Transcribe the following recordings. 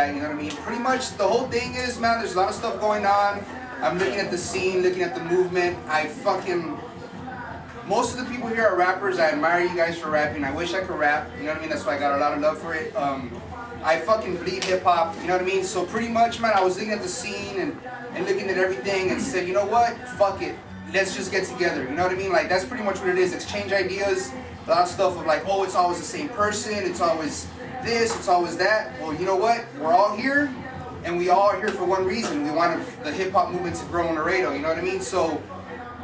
that, you know what I mean? Pretty much the whole thing is, man, there's a lot of stuff going on. I'm looking at the scene, looking at the movement. Most of the people here are rappers. I admire you guys for rapping. I wish I could rap, you know what I mean? That's why I got a lot of love for it. I fucking bleed hip hop, you know what I mean? So pretty much, man, I was looking at the scene and looking at everything and said, you know what? Fuck it. Let's just get together, you know what I mean? Like, that's pretty much what it is. Exchange ideas. A lot of stuff of like, oh, it's always the same person. It's always this, it's always that. Well, you know what? We're all here, and we all are here for one reason. We want the hip hop movement to grow in Laredo, you know what I mean? So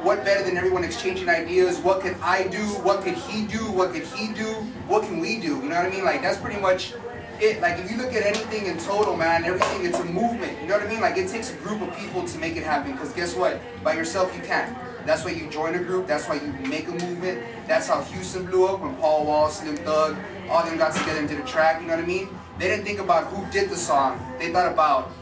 what better than everyone exchanging ideas? What could I do? What could he do? What could he do? What can we do? You know what I mean? Like, that's pretty much it. Like, if you look at anything in total, man, everything, it's a movement. You know what I mean? Like, it takes a group of people to make it happen. Because guess what? By yourself, you can't. That's why you join a group. That's why you make a movement. That's how Houston blew up when Paul Wall, Slim Thug, all them got together and did a track. You know what I mean? They didn't think about who did the song. They thought about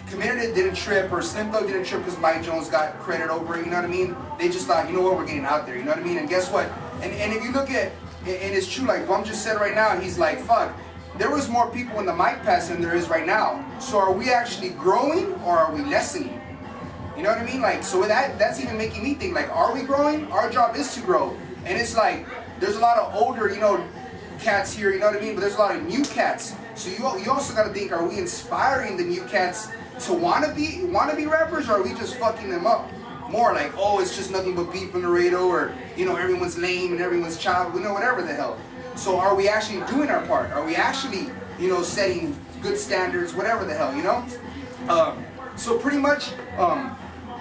Committed didn't trip, or Slim Thug didn't trip because Mike Jones got credit over it, you know what I mean? They just thought, you know what, we're getting out there, you know what I mean? And guess what? And if you look at, and it's true, like B.u.m just said right now, he's like, fuck, there was more people in the mic pass than there is right now. So are we actually growing, or are we lessening? You know what I mean? Like, so that's even making me think, like, are we growing? Our job is to grow. And it's like, there's a lot of older, you know, cats here, you know what I mean? But there's a lot of new cats. So you also got to think, are we inspiring the new cats to wanna be rappers, or are we just fucking them up more? Like, oh, it's just nothing but beef in Laredo, or, you know, everyone's lame and everyone's child, you know, whatever the hell. So are we actually doing our part? Are we actually, you know, setting good standards, whatever the hell, you know? So pretty much,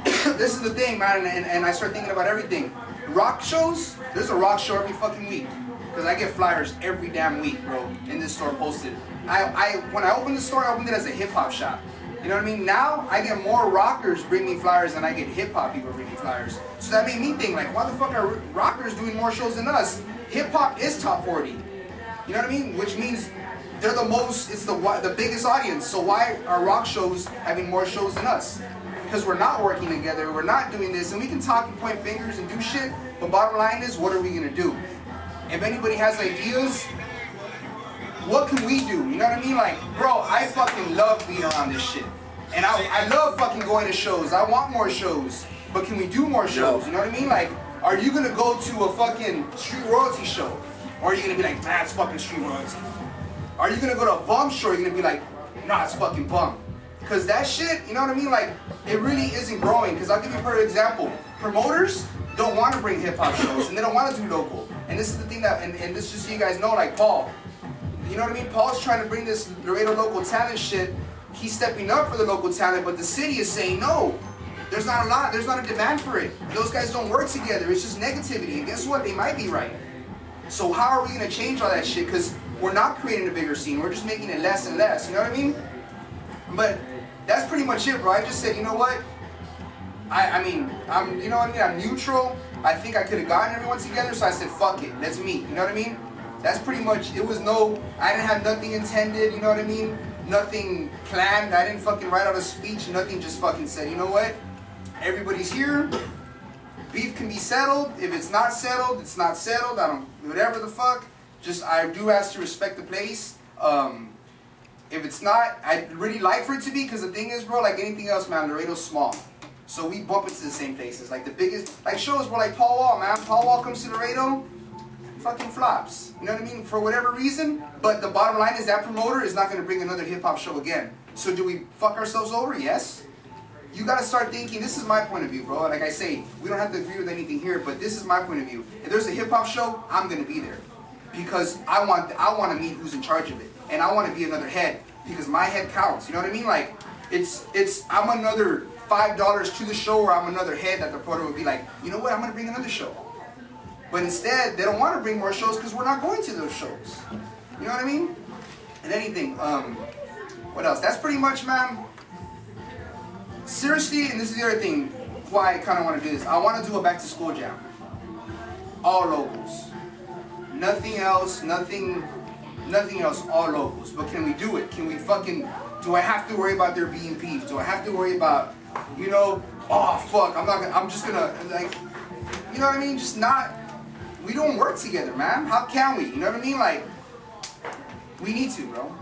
this is the thing, man, and I start thinking about everything. Rock shows, there's a rock show every fucking week. Because I get flyers every damn week, bro, in this store posted. When I opened the store, I opened it as a hip-hop shop. You know what I mean? Now, I get more rockers bring me flyers than I get hip-hop people bring me flyers. So that made me think, like, why the fuck are rockers doing more shows than us? Hip-hop is top 40. You know what I mean? Which means they're the most, it's the biggest audience. So why are rock shows having more shows than us? Because we're not working together, we're not doing this, and we can talk and point fingers and do shit, but bottom line is, what are we gonna do? If anybody has ideas, what can we do? You know what I mean? Like, bro, I fucking love being around this shit. And I love fucking going to shows. I want more shows. But can we do more shows? You know what I mean? Like, are you gonna go to a fucking street royalty show? Or are you gonna be like, nah, it's fucking street royalty? Are you gonna go to a B.u.m show? Or are you gonna be like, nah, it's fucking B.u.m? Because that shit, you know what I mean? Like, it really isn't growing. Because I'll give you a perfect example. Promoters don't want to bring hip-hop shows. And they don't want to do local. And this is the thing that, and this just so you guys know, like Paul. You know what I mean? Paul's trying to bring this Laredo local talent shit. He's stepping up for the local talent, but the city is saying no. There's not a demand for it. Those guys don't work together. It's just negativity. And guess what? They might be right. So how are we going to change all that shit? Because we're not creating a bigger scene. We're just making it less and less. You know what I mean? But that's pretty much it, bro. I just said, you know what? You know what I mean? I'm neutral. I think I could have gotten everyone together, so I said, fuck it. Let's meet. You know what I mean? That's pretty much, it was I didn't have nothing intended, you know what I mean? Nothing planned. I didn't fucking write out a speech. Nothing, just fucking said, you know what? Everybody's here. Beef can be settled. If it's not settled, it's not settled. Whatever the fuck. Just, I do ask to respect the place. If it's not, I'd really like for it to be, because the thing is, bro, like anything else, man, Laredo's small. So we bump into the same places. Like the biggest, like shows, bro, like Paul Wall, man. Paul Wall comes to Laredo, fucking flops. You know what I mean? For whatever reason. But the bottom line is that promoter is not going to bring another hip-hop show again. So do we fuck ourselves over? Yes. You got to start thinking, this is my point of view, bro. Like I say, we don't have to agree with anything here, but this is my point of view. If there's a hip-hop show, I'm going to be there. Because I want to meet who's in charge of it. And I want to be another head. Because my head counts. You know what I mean? Like, I'm another $5 to the show, or I'm another head that the promoter would be like, you know what, I'm going to bring another show. But instead, they don't want to bring more shows because we're not going to those shows. You know what I mean? And anything. What else? That's pretty much, man. Seriously, and this is the other thing why I kind of want to do this. I want to do a back-to-school jam. All locals. Nothing else, nothing else, all locals. But can we do it? Can we fucking, do I have to worry about there being beef? Do I have to worry about, you know, oh fuck, I'm just gonna, like, you know what I mean? Just not, we don't work together, man. How can we? You know what I mean? Like, we need to, bro.